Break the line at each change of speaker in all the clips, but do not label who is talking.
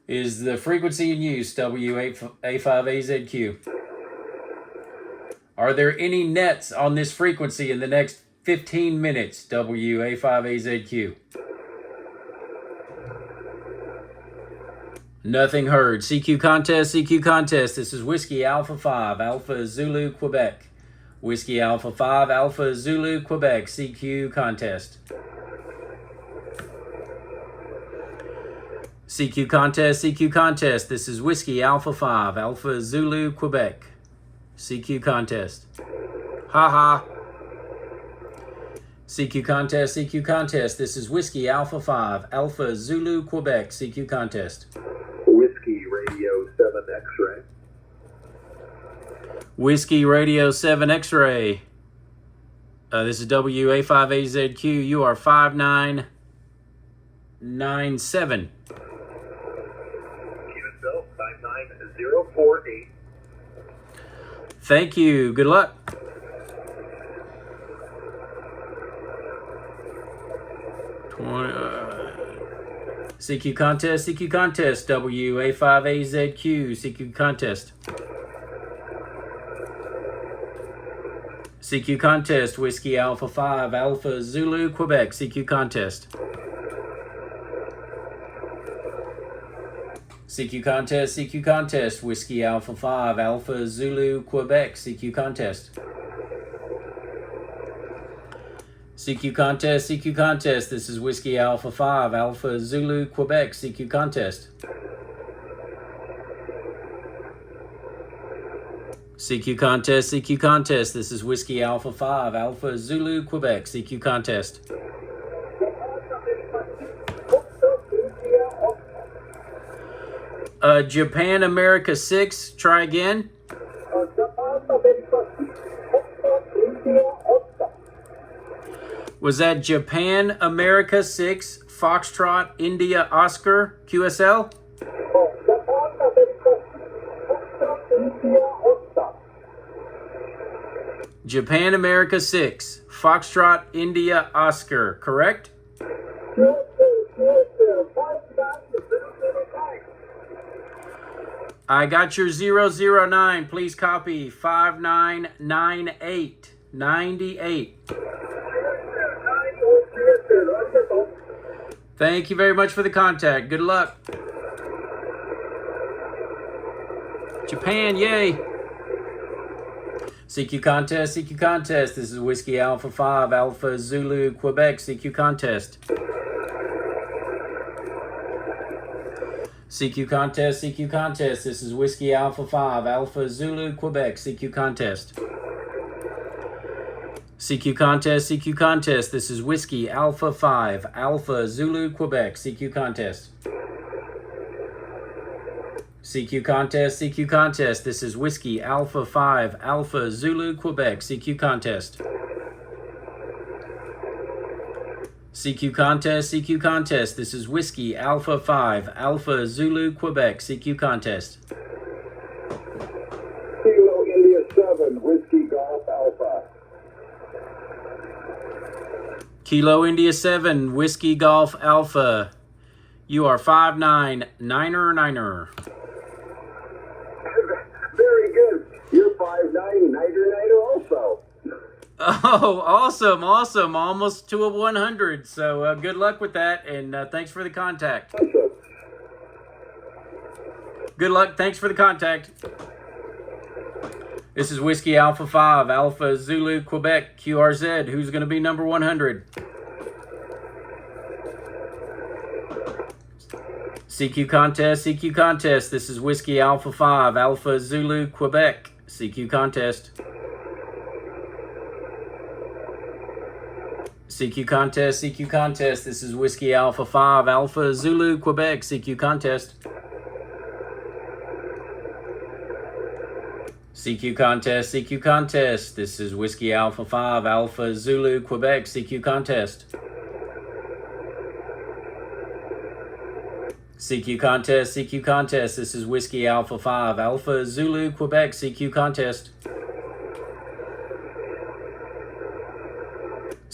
Is the frequency in use WA5AZQ? Are there any nets on this frequency in the next 15 minutes? WA5AZQ. Nothing heard. CQ contest, CQ contest. This is Whiskey Alpha 5, Alpha Zulu, Quebec. Whiskey Alpha 5, Alpha Zulu, Quebec. CQ contest. CQ contest, CQ contest. This is Whiskey Alpha 5, Alpha Zulu, Quebec. CQ contest. Ha ha. CQ contest, CQ contest. This is Whiskey Alpha 5, Alpha Zulu, Quebec. CQ contest.
Whiskey Radio 7 X-ray.
Whiskey Radio 7 X-ray. This is WA5AZQ. You are 5997.
QSL 59048.
Thank you. Good luck. CQ contest, CQ contest. WA5AZQ. CQ contest. CQ contest. Whiskey Alpha 5, Alpha Zulu, Quebec. CQ contest. CQ contest, CQ contest. Whiskey Alpha 5, Alpha Zulu, Quebec. CQ contest. CQ contest, CQ contest. This is Whiskey Alpha 5, Alpha Zulu, Quebec. CQ contest. CQ contest, CQ contest. This is Whiskey Alpha 5, Alpha Zulu, Quebec. CQ contest. Japan America 6. Try again. Was that Japan America 6, Foxtrot India Oscar QSL? Japan America 6, Foxtrot India Oscar, correct? I got your 009. Please copy 5998 98. Thank you very much for the contact. Good luck. Japan, yay. CQ contest, CQ contest. This is Whiskey Alpha 5, Alpha Zulu, Quebec. CQ contest. CQ contest, CQ contest. This is Whiskey Alpha 5, Alpha Zulu, Quebec. CQ contest. CQ contest, CQ contest. This is Whiskey Alpha 5, Alpha Zulu, Quebec. CQ contest. CQ contest, CQ contest. This is Whiskey Alpha 5, Alpha Zulu, Quebec. CQ contest. CQ contest, CQ contest. This is Whiskey Alpha 5, Alpha Zulu, Quebec. CQ contest.
Kilo India 7, Whiskey Golf Alpha.
Kilo India 7, Whiskey Golf Alpha. You are 5999er.
Very good. You're 5999er also.
Oh, awesome, awesome. Almost to a 100. So good luck with that, and thanks for the contact.
Awesome.
Good luck. Thanks for the contact. This is Whiskey Alpha 5, Alpha Zulu, Quebec, QRZ. Who's going to be number 100? CQ contest, CQ contest. This is Whiskey Alpha 5, Alpha Zulu, Quebec. CQ contest. CQ contest, CQ contest. This is Whiskey Alpha 5, Alpha Zulu, Quebec. CQ contest. CQ contest, CQ contest. This is Whiskey Alpha 5, Alpha Zulu, Quebec. CQ contest. CQ contest, CQ contest. This is Whiskey Alpha 5, Alpha Zulu, Quebec. CQ contest.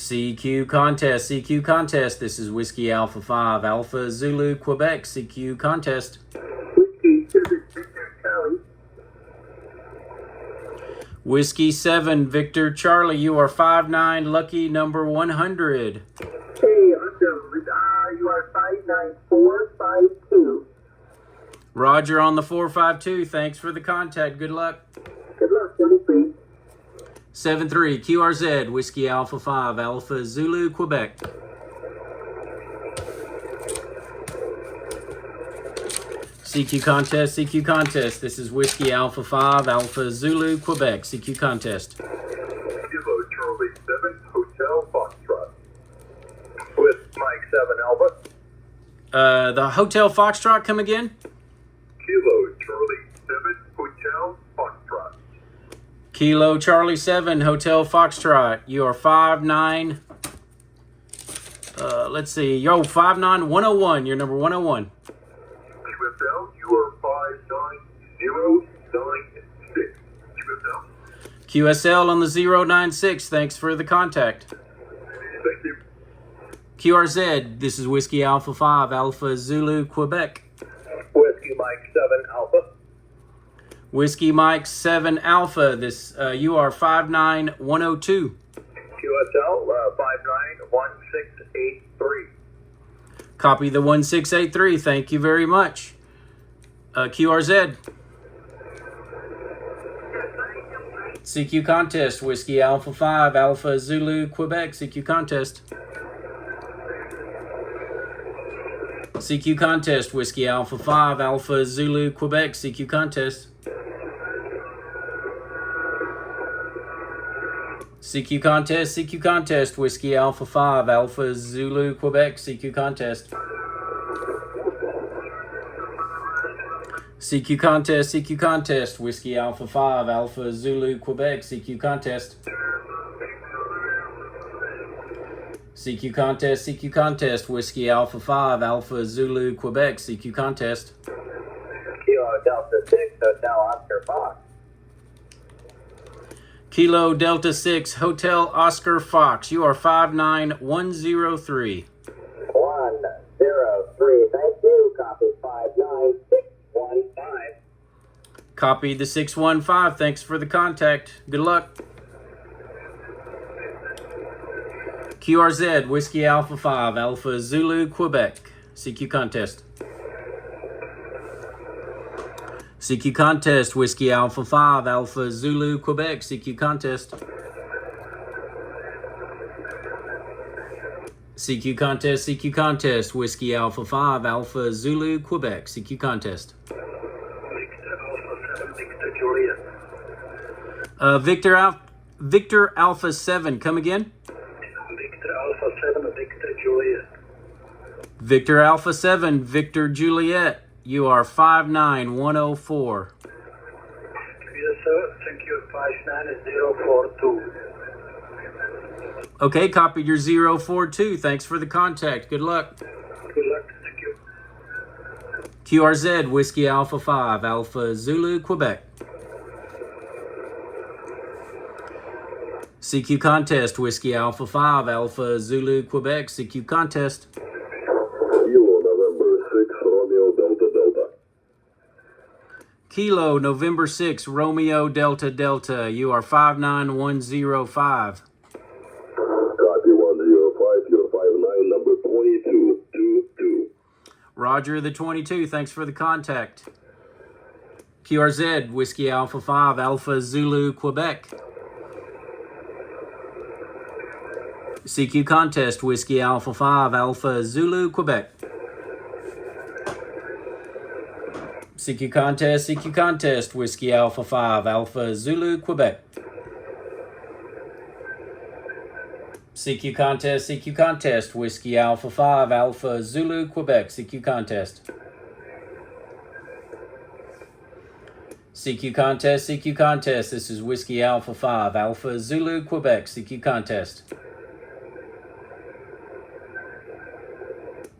CQ contest, CQ contest. This is Whiskey Alpha 5, Alpha Zulu, Quebec, CQ contest.
Whiskey 7, Victor Charlie.
Whiskey 7, Victor Charlie, you are 5-9, lucky number 100.
Hey, awesome. You are 59452.
Roger on the 452, thanks for the contact, good luck.
Good luck, 73.
7-3, QRZ, Whiskey Alpha 5, Alpha Zulu, Quebec. CQ contest, CQ contest. This is Whiskey Alpha 5, Alpha Zulu, Quebec. CQ contest.
Kilo Charlie 7, Hotel Foxtrot. With Mike 7 Alpha.
The Hotel Foxtrot, come again?
Kilo Charlie 7, Hotel Foxtrot.
Kilo Charlie 7, Hotel Foxtrot. You are 5-9. Let's see. Yo, 59101. You're number 101.
QSL, you are 59096. QSL.
QSL on the 096. Thanks for the contact.
Thank you.
QRZ, this is Whiskey Alpha 5, Alpha Zulu, Quebec.
Whiskey Mike 7 Alpha.
Whiskey Mike 7 Alpha. This you are 59102.
QSL 591683.
Copy the 1683. Thank you very much. QRZ. CQ contest. Whiskey Alpha 5, Alpha Zulu, Quebec. CQ contest. CQ contest. Whiskey Alpha 5, Alpha Zulu, Quebec. CQ contest. CQ contest, CQ contest, Whiskey Alpha 5, Alpha Zulu, Quebec, CQ contest. CQ contest, CQ contest, Whiskey Alpha 5, Alpha Zulu, Quebec, CQ contest. CQ contest, CQ contest, Whiskey Alpha 5, Alpha Zulu, Quebec, CQ contest.
Kilo Delta 6, Hotel Oscar Fox.
Kilo Delta 6, Hotel Oscar Fox. You are 59103.
103. Thank you. Copy 59615.
Copy the 615. Thanks for the contact. Good luck. QRZ, Whiskey Alpha 5, Alpha Zulu, Quebec. CQ contest. CQ contest, Whiskey Alpha 5, Alpha Zulu, Quebec. CQ contest. CQ contest, CQ contest, Whiskey Alpha 5, Alpha Zulu, Quebec. CQ contest.
Victor Alpha 7, Victor Juliet.
Victor Alpha 7, come again?
Victor Alpha 7, Victor Juliet.
Victor Alpha 7, Victor Juliet. You are 59104.
Yes, sir. Thank you. 59042.
Okay, copied your 042. Thanks for the contact. Good luck.
Good luck. Thank you.
QRZ, Whiskey Alpha 5, Alpha Zulu, Quebec. CQ contest, Whiskey Alpha 5, Alpha Zulu, Quebec. CQ contest. Kilo November 6, Romeo Delta Delta. You are 59105.
Copy 105, you're 59, number 2222.
Roger the 22. Thanks for the contact. QRZ, Whiskey Alpha 5, Alpha Zulu, Quebec. CQ contest, Whiskey Alpha 5, Alpha Zulu, Quebec. CQ contest, Whiskey Alpha 5, Alpha Zulu, Quebec. CQ contest, Whiskey Alpha 5, Alpha Zulu, Quebec. CQ contest. CQ contest, this is Whiskey Alpha 5, Alpha Zulu, Quebec. CQ contest.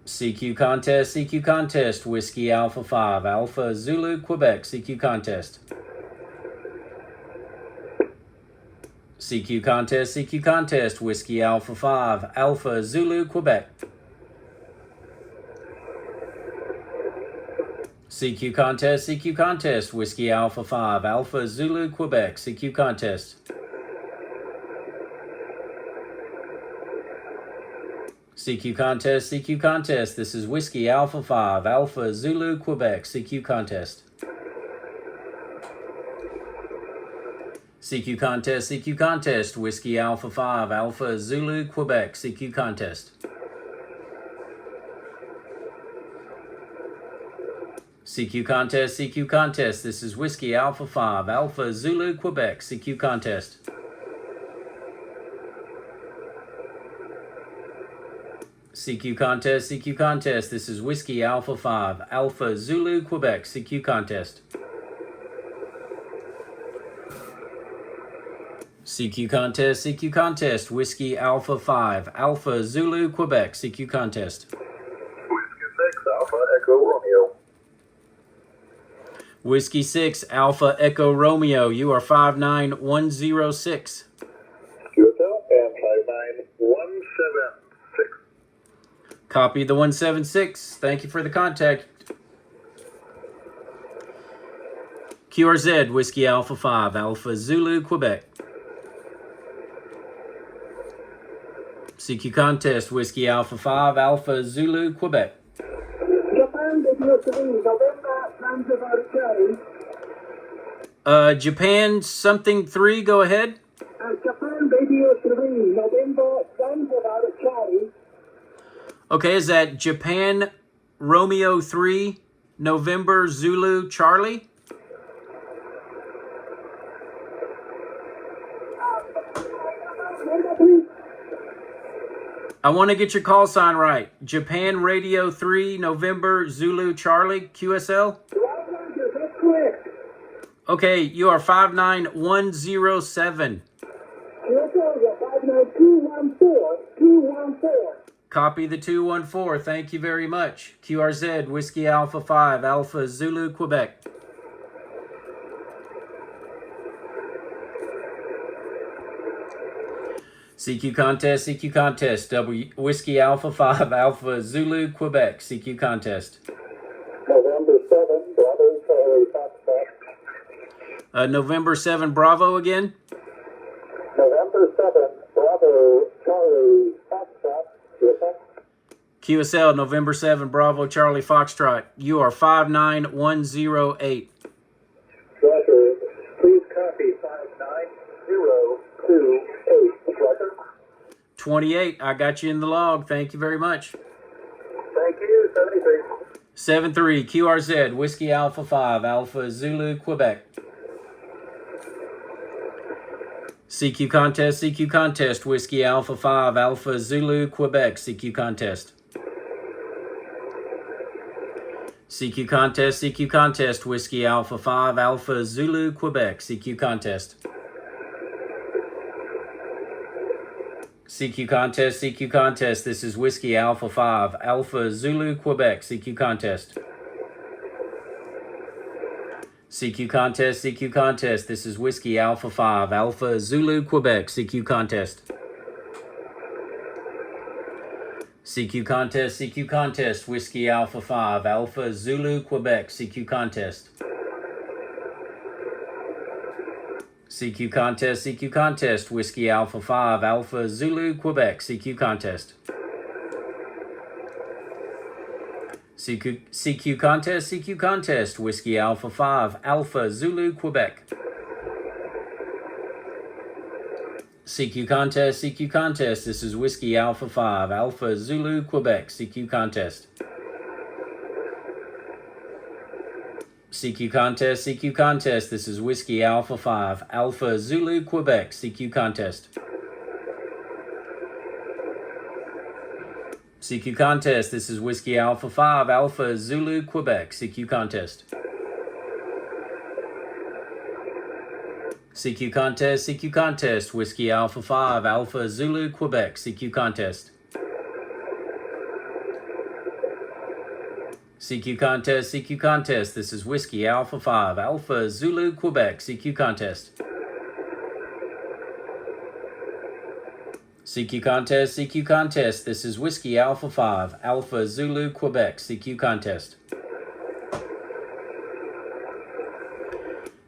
CQ contest, Whiskey Alpha 5, Alpha Zulu, Quebec. CQ contest. CQ contest, Whiskey Alpha 5, Alpha Zulu, Quebec. CQ contest, Whiskey Alpha 5, Alpha Zulu, Quebec. CQ contest. CQ contest, this is Whiskey Alpha 5, Alpha Zulu, Quebec. CQ contest. CQ contest, Whiskey Alpha 5, Alpha Zulu, Quebec. CQ contest. CQ contest, this is Whiskey Alpha 5, Alpha Zulu, Quebec. CQ contest. CQ contest, this is Whiskey Alpha 5, Alpha Zulu, Quebec. CQ contest. CQ contest, Whiskey Alpha 5, Alpha Zulu, Quebec. CQ contest.
Whiskey 6, Alpha Echo Romeo.
Whiskey 6, Alpha Echo Romeo, you are 59106.
QSL and 59176.
Copy the 176. Thank you for the contact. QRZ, Whiskey Alpha 5, Alpha Zulu, Quebec. CQ contest, Whiskey Alpha 5, Alpha Zulu, Quebec.
Japan Radio 3, November, Zanzibar, Charlie.
Japan something 3, go ahead.
Japan Radio 3, November, Zanzibar, Charlie.
Okay, is that Japan Romeo 3, November Zulu Charlie? I want to get your call sign right. Japan Radio 3, November Zulu Charlie, QSL?
That's correct.
Okay, you are 59107.
QSL, 59214.
Copy the 214. Thank you very much. QRZ, Whiskey Alpha 5, Alpha Zulu, Quebec. CQ contest, Whiskey Alpha 5, Alpha Zulu, Quebec. CQ contest.
November 7, Bravo, Charlie, Foxtrot.
November 7, Bravo again.
November 7, Bravo, Charlie, Foxtrot.
QSL, November 7, Bravo, Charlie, Foxtrot. You are 59108.
Roger. Please copy 59028. Roger.
28, I got you in the log. Thank you very much.
Thank you. 73.
73, QRZ, Whiskey Alpha 5, Alpha Zulu, Quebec. CQ contest, Whiskey Alpha 5, Alpha Zulu, Quebec. CQ contest. CQ contest, Whiskey Alpha 5, Alpha Zulu, Quebec. CQ contest. CQ contest, this is Whiskey Alpha 5, Alpha Zulu, Quebec. CQ contest. CQ contest, this is Whiskey Alpha 5, Alpha Zulu, Quebec. CQ contest. CQ contest, Whiskey Alpha 5, Alpha Zulu, Quebec. CQ contest. CQ contest, Whiskey Alpha 5, Alpha Zulu, Quebec. CQ contest. CQ contest, Whiskey Alpha 5, Alpha Zulu, Quebec. CQ contest, this is Whiskey Alpha 5, Alpha Zulu, Quebec. CQ contest. CQ contest, this is Whiskey Alpha 5, Alpha Zulu, Quebec. CQ contest. CQ contest, this is Whiskey Alpha 5, Alpha Zulu, Quebec. CQ contest. CQ contest, Whiskey Alpha 5, Alpha Zulu, Quebec. CQ contest. CQ contest, this is Whiskey Alpha 5, Alpha Zulu, Quebec. CQ contest. CQ contest, CQ contest. This is Whiskey Alpha 5, Alpha Zulu, Quebec. CQ contest.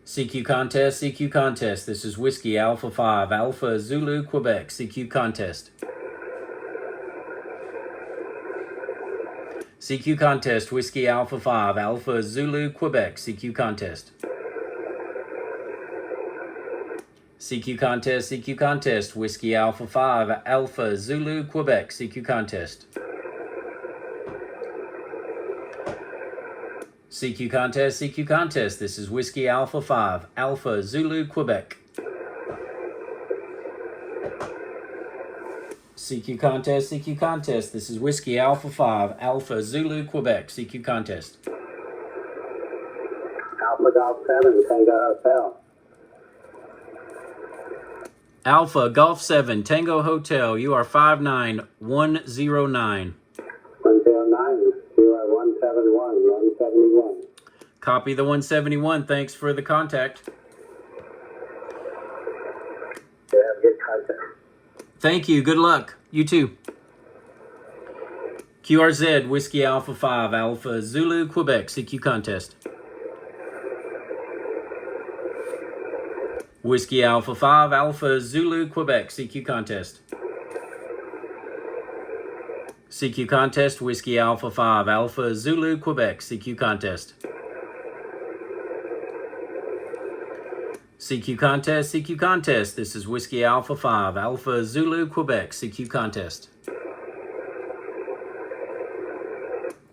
CQ contest, CQ contest. This is Whiskey Alpha 5, Alpha Zulu, Quebec. CQ contest. CQ contest, Whiskey Alpha 5, Alpha Zulu, Quebec. CQ contest. CQ contest, CQ contest, Whiskey Alpha 5, Alpha Zulu, Quebec. CQ contest. CQ contest, CQ contest. This is Whiskey Alpha 5, Alpha Zulu, Quebec. CQ contest, CQ contest. This is Whiskey Alpha 5, Alpha Zulu, Quebec. CQ contest.
Alpha Golf 7, Tango Hotel.
Alpha Golf 7, Tango Hotel. You are 59109.
109, you are 171.
Copy the 171. Thanks for the contact.
You have good contact.
Thank you. Good luck. You too. QRZ, Whiskey Alpha 5, Alpha Zulu, Quebec. CQ contest. Whiskey Alpha 5, Alpha Zulu, Quebec. CQ contest. CQ contest, Whiskey Alpha 5, Alpha Zulu, Quebec. CQ contest. CQ contest, CQ contest. This is Whiskey Alpha 5, Alpha Zulu, Quebec. CQ contest.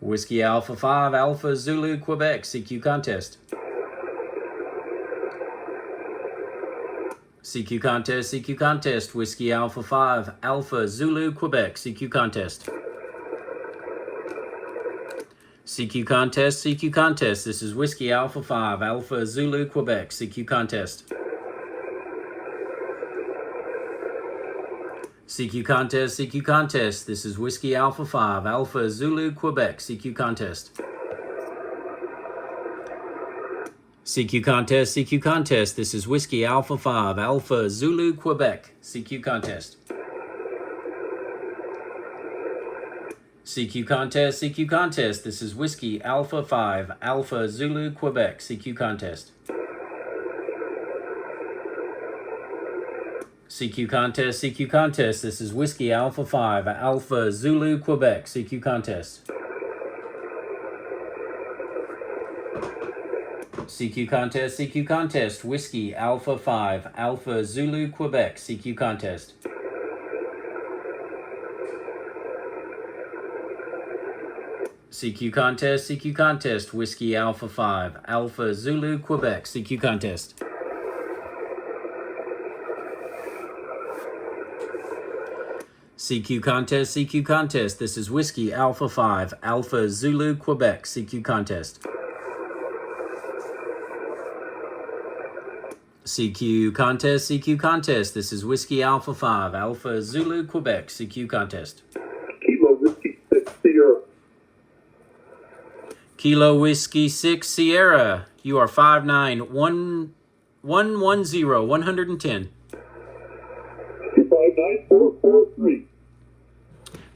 Whiskey Alpha 5, Alpha Zulu, Quebec. CQ contest. CQ contest, CQ contest. Whiskey Alpha 5, Alpha Zulu, Quebec. CQ contest. CQ contest, CQ contest. This is Whiskey Alpha 5, Alpha Zulu, Quebec. CQ contest. CQ contest, CQ contest. This is Whiskey Alpha 5, Alpha Zulu, Quebec. CQ contest. CQ contest, CQ contest. This is Whiskey Alpha 5, Alpha Zulu, Quebec. CQ contest. CQ contest, CQ contest. This is Whiskey Alpha 5, Alpha Zulu, Quebec. CQ contest. CQ contest, CQ contest. This is Whiskey Alpha 5, Alpha Zulu, Quebec. CQ contest. CQ contest, CQ contest. Whiskey Alpha 5, Alpha Zulu, Quebec. CQ contest. CQ contest, CQ contest. Whiskey Alpha 5, Alpha Zulu, Quebec. CQ contest. CQ contest, CQ contest. This is Whiskey Alpha 5, Alpha Zulu, Quebec. CQ contest. CQ contest, CQ contest. This is Whiskey Alpha 5, Alpha Zulu, Quebec. CQ contest.
Kilo Whiskey 6 Sierra.
Kilo Whiskey 6 Sierra. You are 59110, 110.
259443.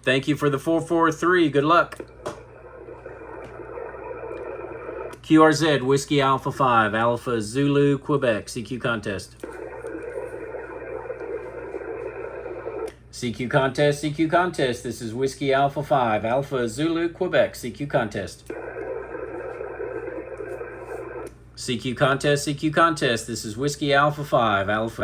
Thank you for the 443. Good luck. QRZ, Whiskey Alpha 5, Alpha Zulu, Quebec. CQ contest. CQ contest, CQ contest. This is Whiskey Alpha 5, Alpha Zulu, Quebec. CQ contest. CQ contest, CQ contest. This is Whiskey Alpha 5, Alpha